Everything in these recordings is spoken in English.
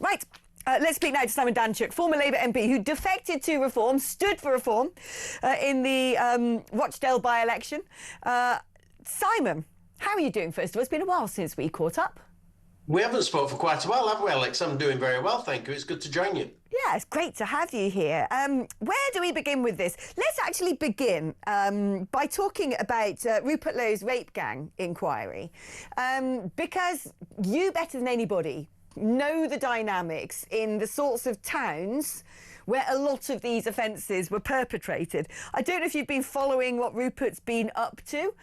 Right. Let's speak now to Simon Danczuk, former Labour MP who defected to Reform, stood for Reform in the Rochdale by-election. Simon, how are you doing, first of all? It's been a while since we caught up. We haven't spoken for quite a while, have we, Alex? I'm doing very well, thank you. It's good to join you. Yeah, it's great to have you here. Where do we begin with this? Let's actually begin by talking about Rupert Lowe's rape gang inquiry, because you, better than anybody, know the dynamics in the sorts of towns where a lot of these offences were perpetrated. I don't know if you've been following what Rupert's been up to,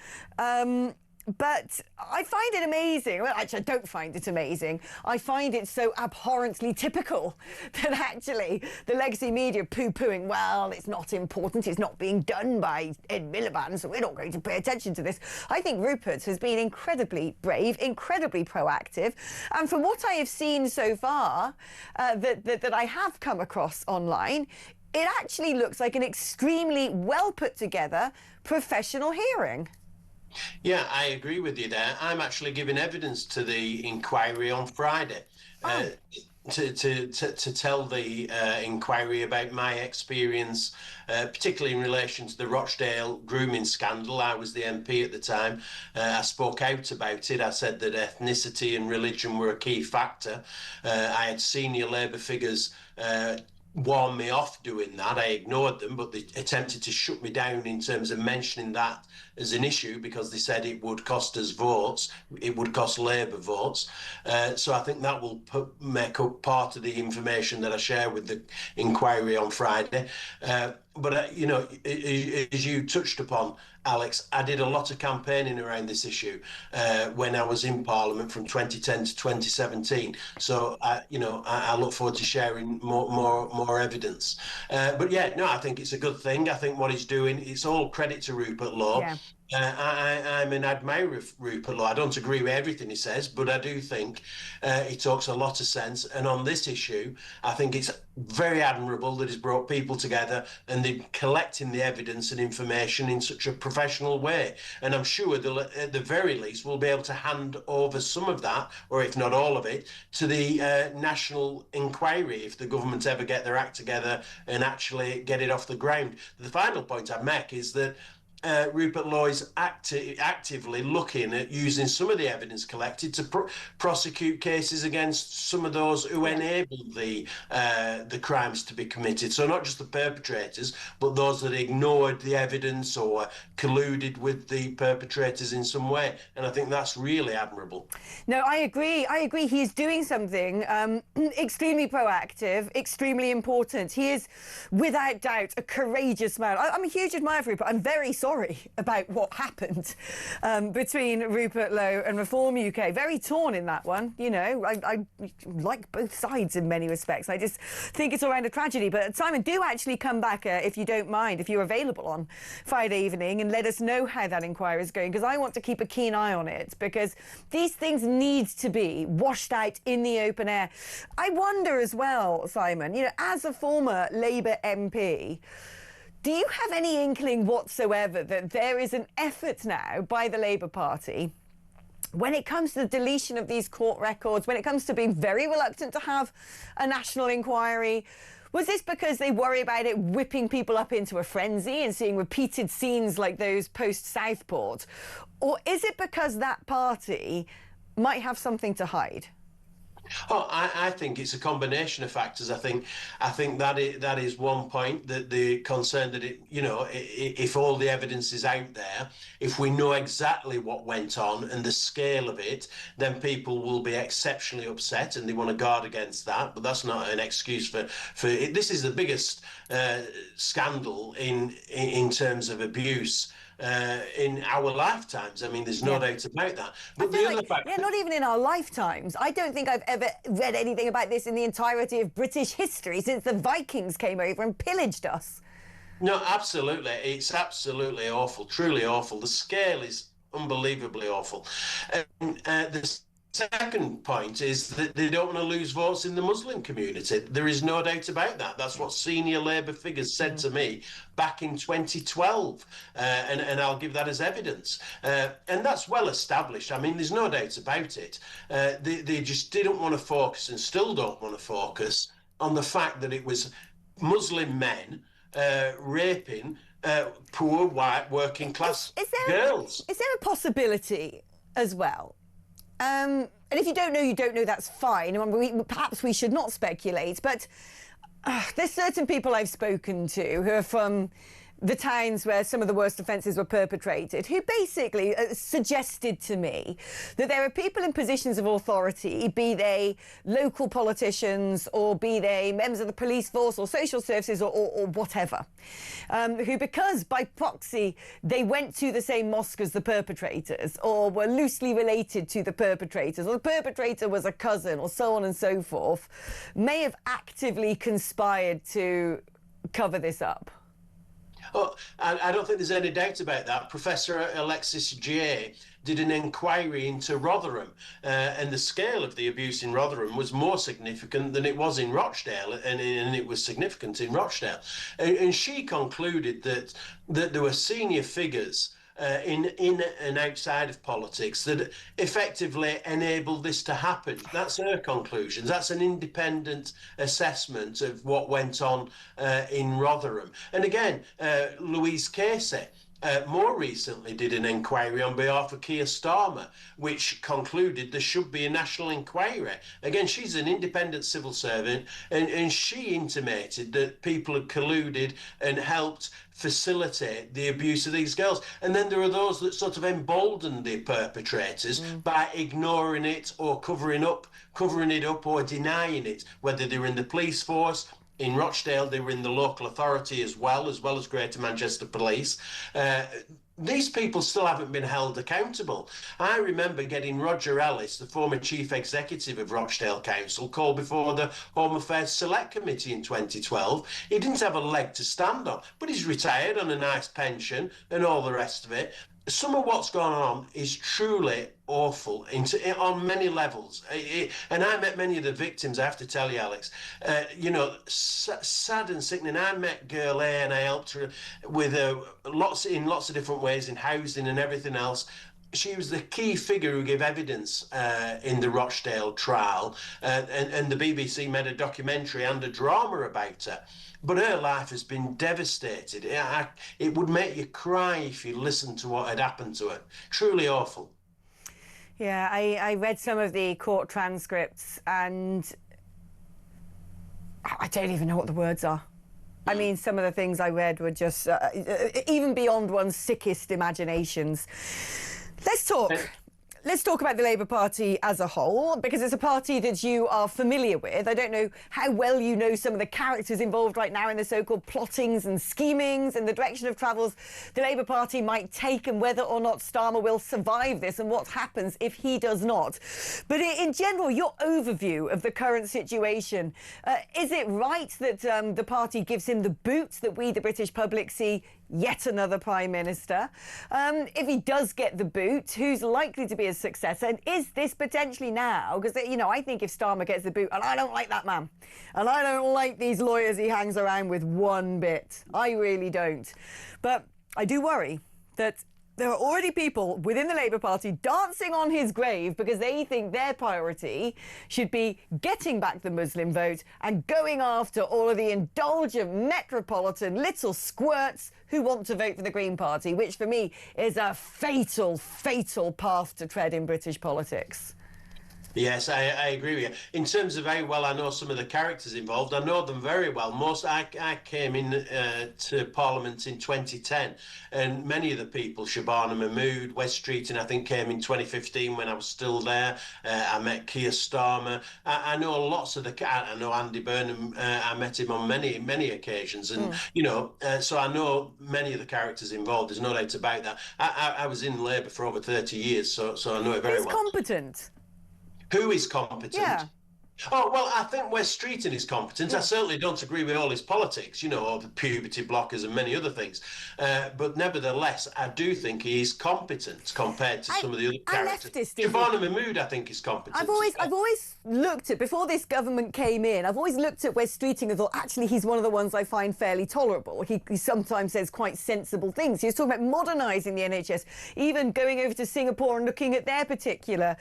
but I find it amazing. Well, actually, I don't find it amazing. I find it so abhorrently typical that actually the legacy media poo-pooing, well, it's not important, it's not being done by Ed Miliband, so we're not going to pay attention to this. I think Rupert has been incredibly brave, incredibly proactive, and from what I have seen so far that I have come across online, it actually looks like an extremely well put together professional hearing. Yeah, I agree with you there. I'm actually giving evidence to the inquiry on Friday to tell the inquiry about my experience, particularly in relation to the Rochdale grooming scandal. I was the MP at the time. I spoke out about it. I said that ethnicity and religion were a key factor. I had senior Labour figures warn me off doing that. I ignored them, but they attempted to shut me down in terms of mentioning that as an issue because they said it would cost us votes, it would cost Labour votes. So I think that will make up part of the information that I share with the inquiry on Friday. But, you know, as you touched upon, Alex, I did a lot of campaigning around this issue when I was in Parliament from 2010 to 2017. So, you know, I look forward to sharing more evidence. But yeah, no, I think it's a good thing. I think what he's doing, it's all credit to Rupert Lowe. Yeah. I'm an admirer of Rupert Lowe. I don't agree with everything he says, but I do think he talks a lot of sense. And on this issue, I think it's very admirable that he's brought people together and they're collecting the evidence and information in such a professional way. And I'm sure they'll, at the very least, will be able to hand over some of that, or if not all of it, to the national inquiry if the government ever get their act together and actually get it off the ground. The final point I'd make is that Rupert Lowe is actively looking at using some of the evidence collected to prosecute cases against some of those who enabled the crimes to be committed. So not just the perpetrators, but those that ignored the evidence or colluded with the perpetrators in some way. And I think that's really admirable. No, I agree. I agree. He is doing something extremely proactive, extremely important. He is, without doubt, a courageous man. I'm a huge admirer of Rupert. I'm very sorry about what happened between Rupert Lowe and Reform UK. Very torn in that one, you know. I like both sides in many respects. I just think it's all around a tragedy. But Simon, do actually come back, if you don't mind, if you're available on Friday evening, and let us know how that inquiry is going, because I want to keep a keen eye on it, because these things need to be washed out in the open air. I wonder as well, Simon, you know, as a former Labour MP, do you have any inkling whatsoever that there is an effort now by the Labour Party when it comes to the deletion of these court records, when it comes to being very reluctant to have a national inquiry? Was this because they worry about it whipping people up into a frenzy and seeing repeated scenes like those post-Southport? Or is it because that party might have something to hide? Oh, I think it's a combination of factors. I think that is one point, that the concern that you know, if all the evidence is out there, if we know exactly what went on and the scale of it, then people will be exceptionally upset and they want to guard against that. But that's not an excuse for it. This is the biggest scandal in terms of abuse in our lifetimes. I mean, there's no doubt about that. But the other fact, not even in our lifetimes. I don't think I've ever read anything about this in the entirety of British history since the Vikings came over and pillaged us. No, absolutely. It's absolutely awful, truly awful. The scale is unbelievably awful. And the second point is that they don't want to lose votes in the Muslim community. There is no doubt about that. That's what senior Labour figures said to me back in 2012, and I'll give that as evidence. And that's well established. I mean, there's no doubt about it. They just didn't want to focus, and still don't want to focus, on the fact that it was Muslim men raping poor white working class girls. Is there a possibility as well? And if you don't know, you don't know, that's fine. Perhaps we should not speculate, but there's certain people I've spoken to who are from the towns where some of the worst offences were perpetrated, who basically suggested to me that there are people in positions of authority, be they local politicians or be they members of the police force or social services or whatever, who, because by proxy they went to the same mosque as the perpetrators or were loosely related to the perpetrators, or the perpetrator was a cousin or so on and so forth, may have actively conspired to cover this up. Oh, I don't think there's any doubt about that. Professor Alexis J did an inquiry into Rotherham, and the scale of the abuse in Rotherham was more significant than it was in Rochdale, and it was significant in Rochdale. And she concluded that there were senior figures in and outside of politics that effectively enabled this to happen. That's her conclusion. That's an independent assessment of what went on in Rotherham. And again, Louise Casey more recently did an inquiry on behalf of Keir Starmer, which concluded there should be a national inquiry. Again, she's an independent civil servant, and she intimated that people had colluded and helped facilitate the abuse of these girls. And then there are those that sort of embolden the perpetrators by ignoring it or covering it up or denying it, whether they're in the police force. In Rochdale, they were in the local authority as well as Greater Manchester Police. These people still haven't been held accountable. I remember getting Roger Ellis, the former chief executive of Rochdale Council, called before the Home Affairs Select Committee in 2012. He didn't have a leg to stand on, but he's retired on a nice pension and all the rest of it. Some of what's going on is truly awful on many levels. And I met many of the victims, I have to tell you, Alex. Sad and sickening. I met girl A and I helped her with lots of different ways in housing and everything else. She was the key figure who gave evidence in the Rochdale trial, and the BBC made a documentary and a drama about her. But her life has been devastated. It would make you cry if you listened to what had happened to her. Truly awful. Yeah, I read some of the court transcripts and I don't even know what the words are. I mean, some of the things I read were just even beyond one's sickest imaginations. Let's talk about the Labour Party as a whole, because it's a party that you are familiar with. I don't know how well you know some of the characters involved right now in the so-called plottings and schemings and the direction of travels the Labour Party might take, and whether or not Starmer will survive this and what happens if he does not. But in general, your overview of the current situation, is it right that the party gives him the boot that we, the British public, see yet another Prime Minister? If he does get the boot, who's likely to be his successor? And is this potentially now, because, I think if Starmer gets the boot, and I don't like that man, and I don't like these lawyers he hangs around with one bit. I really don't. But I do worry that there are already people within the Labour Party dancing on his grave because they think their priority should be getting back the Muslim vote and going after all of the indulgent metropolitan little squirts who want to vote for the Green Party, which for me is a fatal, fatal path to tread in British politics. Yes, I agree with you. In terms of how well I know some of the characters involved, I know them very well. I came in to Parliament in 2010, and many of the people, Shabana Mahmood, Wes Streeting, I think came in 2015 when I was still there. I met Keir Starmer. I know lots of I know Andy Burnham. I met him on many occasions, and so I know many of the characters involved. There's no doubt about that. I was in Labour for over 30 years, so I know it very well. He's competent. Who is competent? Yeah. Oh, well, I think Wes Streeting is competent. I certainly don't agree with all his politics, you know, or the puberty blockers and many other things. But nevertheless, I do think he is competent compared to some of the other characters. Shabana Mahmood, I think, is competent. I've always looked at, before this government came in, I've always looked at Wes Streeting and thought, actually, he's one of the ones I find fairly tolerable. He sometimes says quite sensible things. He was talking about modernising the NHS, even going over to Singapore and looking at their particular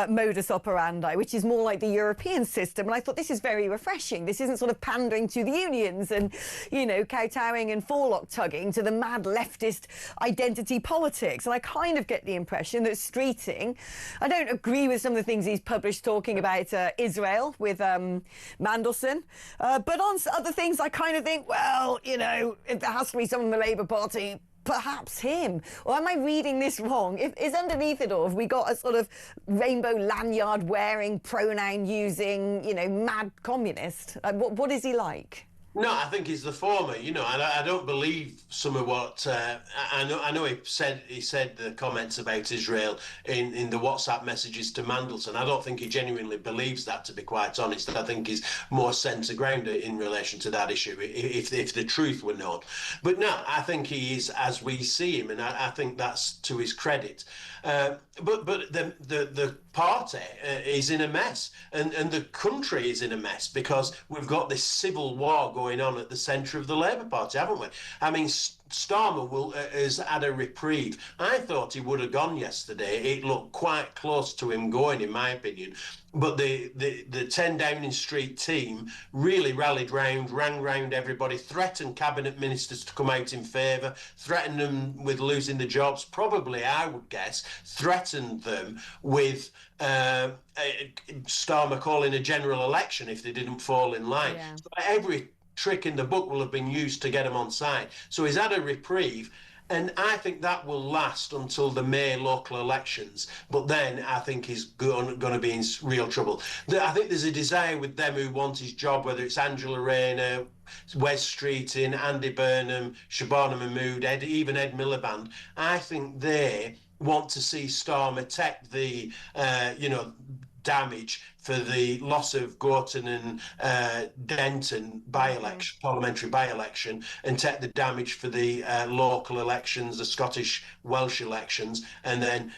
modus operandi, which is more like the European system. And I thought, this is very refreshing. This isn't sort of pandering to the unions and, you know, kowtowing and forelock tugging to the mad leftist identity politics. And I kind of get the impression that Streeting, I don't agree with some of the things he's published talking about Israel with Mandelson, but on other things I kind of think, well, you know, if there has to be someone in the Labour Party, perhaps him. Or am I reading this wrong? Is underneath it all, have we got a sort of rainbow lanyard wearing, pronoun using, you know, mad communist? What is he like? No, I think he's the former. You know, I don't believe some of what I know. He said the comments about Israel in the WhatsApp messages to Mandelson. I don't think he genuinely believes that, to be quite honest. I think he's more centre ground in relation to that issue, if the truth were known. But no, I think he is as we see him, and I think that's to his credit. But the party is in a mess, and the country is in a mess because we've got this civil war going on at the centre of the Labour Party, haven't we? I mean, Starmer has had a reprieve. I thought he would have gone yesterday. It looked quite close to him going, in my opinion. But the 10 Downing Street team really rallied round, rang round everybody, threatened cabinet ministers to come out in favour, threatened them with losing the jobs, probably, I would guess, threatened them with Starmer calling a general election if they didn't fall in line. Yeah. So every trick in the book will have been used to get him on side. So he's had a reprieve, and I think that will last until the May local elections. But then I think he's going to be in real trouble. I think there's a desire with them who want his job, whether it's Angela Rayner, Wes Streeting, Andy Burnham, Shabana Mahmood, even Ed Miliband. I think they want to see Starmer take the, damage for the loss of Gorton and Denton by-election, parliamentary by-election, and take the damage for the local elections, the Scottish Welsh elections, and then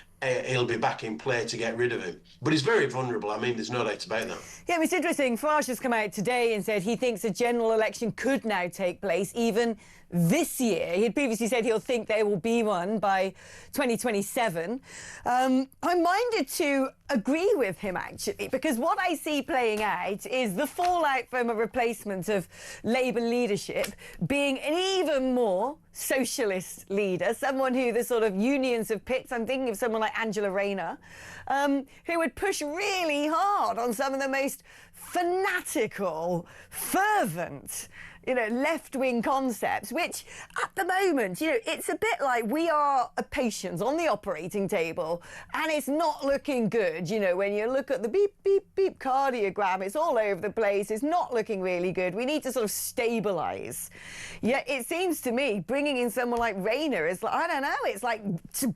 he'll be back in play to get rid of him. But he's very vulnerable. I mean, there's no doubt about that. Yeah, it's interesting. Farage has come out today and said he thinks a general election could now take place even this year. He had previously said he'll think there will be one by 2027. I'm minded to agree with him, actually, because what I see playing out is the fallout from a replacement of Labour leadership being an even more socialist leader, someone who the sort of unions have picked. I'm thinking of someone like Angela Rayner, who would push really hard on some of the most fanatical, fervent, left-wing concepts, which at the moment, it's a bit like we are patients on the operating table and it's not looking good. When you look at the beep, beep, beep cardiogram, it's all over the place. It's not looking really good. We need to sort of stabilise. Yet it seems to me bringing in someone like Rayner is like, I don't know, it's like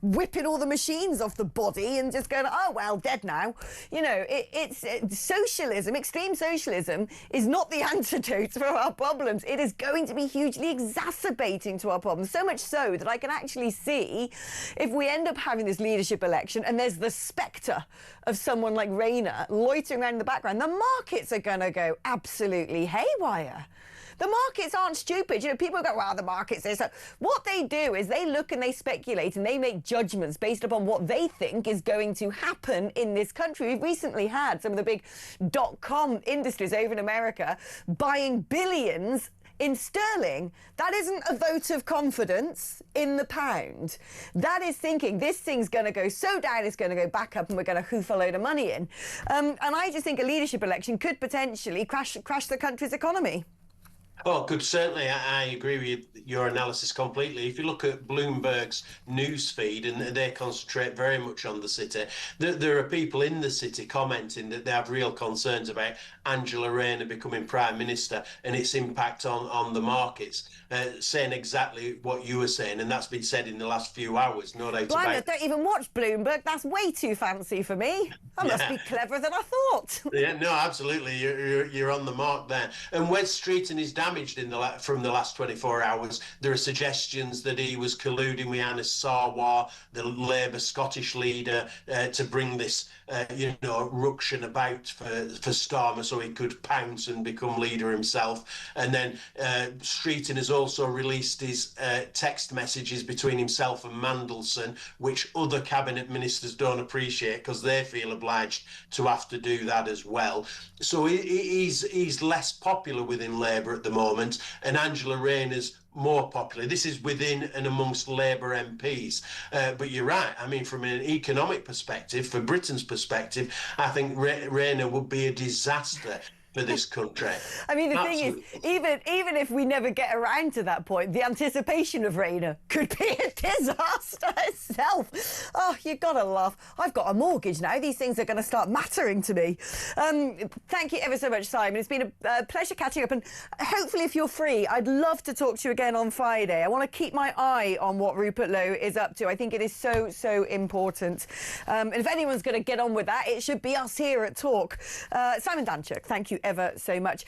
whipping all the machines off the body and just going, oh, well, dead now. It's socialism, extreme socialism is not the antidote for our problems. It is going to be hugely exacerbating to our problems, so much so that I can actually see if we end up having this leadership election and there's the spectre of someone like Rayner loitering around in the background, the markets are going to go absolutely haywire. The markets aren't stupid. People go, well, the markets are so... What they do is they look and they speculate and they make judgments based upon what they think is going to happen in this country. We've recently had some of the big .com industries over in America buying billions in sterling. That isn't a vote of confidence in the pound. That is thinking this thing's going to go so down, it's going to go back up and we're going to hoof a load of money in. And I just think a leadership election could potentially crash the country's economy. Well, good. Certainly, I agree with your analysis completely. If you look at Bloomberg's news feed, and they concentrate very much on the city, there are people in the city commenting that they have real concerns about Angela Rayner becoming Prime Minister and its impact on the markets, saying exactly what you were saying, and that's been said in the last few hours, no doubt Blimey, I about. don't even watch Bloomberg. That's way too fancy for me. I must be cleverer than I thought. Yeah, no, absolutely. You're on the mark there. And Wes Streeting is damaged from the last 24 hours. There are suggestions that he was colluding with Anas Sarwar, the Labour Scottish leader, to bring this, ruction about for Starmer so he could pounce and become leader himself. And then Streeting has also released his text messages between himself and Mandelson, which other cabinet ministers don't appreciate because they feel obliged to have to do that as well. So he's less popular within Labour at the moment, and Angela Rayner's more popular. This is within and amongst Labour MPs. But you're right. I mean, from an economic perspective, for Britain's perspective, I think Rayner would be a disaster for this country. I mean, the thing is, even if we never get around to that point, the anticipation of Rayner could be a disaster itself. Oh, you've got to laugh. I've got a mortgage now. These things are going to start mattering to me. Thank you ever so much, Simon. It's been a pleasure catching up. And hopefully, if you're free, I'd love to talk to you again on Friday. I want to keep my eye on what Rupert Lowe is up to. I think it is so, so important. And if anyone's going to get on with that, it should be us here at Talk. Simon Danczuk, thank you ever so much.